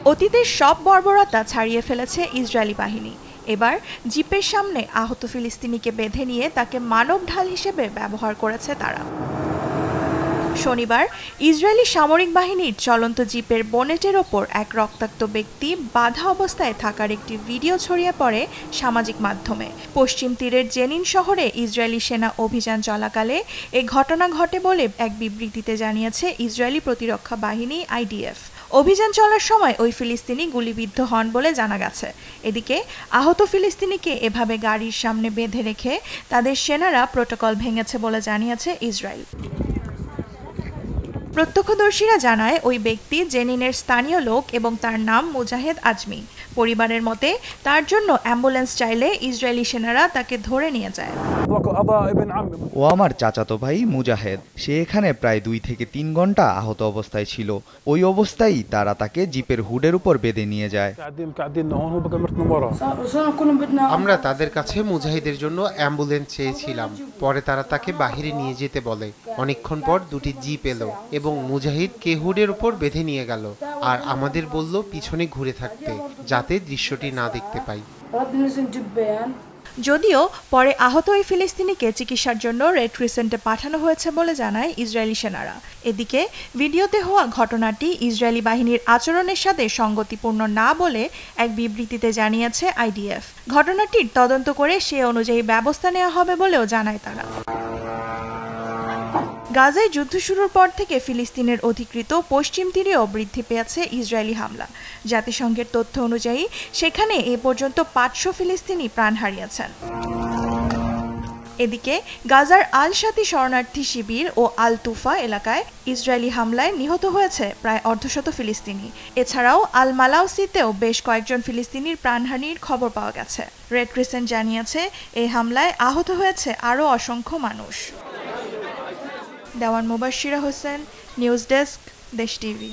অতীতের সব বর্বরতা ছাড়িয়ে ফেলেছে ইসরায়েলি বাহিনী। এবার জিপের সামনে আহত ফিলিস্তিনিকে বেঁধে নিয়ে তাকে মানব ঢাল হিসেবে ব্যবহার করেছে তারা। শনিবার ইসরায়েলি সামরিক বাহিনীর চলন্ত জিপের বনেটের ওপর এক রক্তাক্ত ব্যক্তি বাধা অবস্থায় থাকার একটি ভিডিও ছড়িয়ে পড়ে সামাজিক মাধ্যমে। পশ্চিম তীরের জেনিন শহরে ইসরায়েলি সেনা অভিযান চলাকালে এ ঘটনা ঘটে বলে এক বিবৃতিতে জানিয়েছে ইসরায়েলি প্রতিরক্ষা বাহিনী IDF। অভিযান চলার সময় ওই ফিলিস্তিনি গুলিবিদ্ধ হন বলে জানা গেছে। এদিকে আহত ফিলিস্তিনিকে এভাবে গাড়ির সামনে বেঁধে রেখে তাদের সেনারা প্রোটোকল ভেঙেছে বলে জানিয়েছে ইসরায়েল। প্রত্যক্ষদর্শীরা জানায় ওই ব্যক্তি জেনিনের স্থানীয় লোক এবং তার নাম মুজাহেদ আজমি। পরিবারের মতে তার জন্য অ্যাম্বুলেন্স চাইলে ইসরায়েলি সেনারা তাকে ধরে নিয়ে যায়। ও আমার চাচাতো ভাই মুজাহেদ, সে এখানে প্রায় 2 থেকে 3 ঘন্টা আহত অবস্থায় ছিল। ওই অবস্থায় তারা তাকে জিপের হুডের উপর বেঁধে নিয়ে যায়। আমরা তাদের কাছে মুজাহিদের জন্য অ্যাম্বুলেন্স চেয়েছিলাম, পরে তারা তাকে বাহিরে নিয়ে যেতে বলে। অনেকক্ষণ পর 2টি জিপ এলো এবং মুজাহিদকে হুডের উপর বেঁধে নিয়ে গেল আর আমাদের বলল পিছনে ঘুরে থাকতে, যাতে দৃশ্যটি না দেখতে পাই। যদিও পরে আহত ওই ফিলিস্তিনিকে চিকিৎসার জন্য রেড ক্রিসেন্টে পাঠানো হয়েছে বলে জানায় ইসরায়েলি সেনারা। এদিকে ভিডিওতে হওয়া ঘটনাটি ইসরায়েলি বাহিনীর আচরণের সাথে সঙ্গতিপূর্ণ না বলে এক বিবৃতিতে জানিয়েছে IDF। ঘটনাটির তদন্ত করে সে অনুযায়ী ব্যবস্থা নেওয়া হবে বলেও জানায় তারা। গাজায় যুদ্ধ শুরুর পর থেকে ফিলিস্তিনের অধিকৃত পশ্চিম তীরেও বৃদ্ধি পেয়েছে ইসরায়েলি হামলা। জাতিসংঘের তথ্য অনুযায়ী সেখানে এ পর্যন্ত 500 ফিলিস্তিনি প্রাণ হারিয়েছেন। এদিকে গাজার আল শাতি শরণার্থী শিবির ও আল তুফা এলাকায় ইসরায়েলি হামলায় নিহত হয়েছে প্রায় অর্ধশত ফিলিস্তিনি। এছাড়াও আল মালাউসিতেও বেশ কয়েকজন ফিলিস্তিনির প্রাণহানির খবর পাওয়া গেছে। রেড ক্রিসেন্ট জানিয়েছে এই হামলায় আহত হয়েছে আরও অসংখ্য মানুষ। দেওয়ান মুবাশশিরা হোসেন, নিউজ ডেস্ক, দেশ টিভি।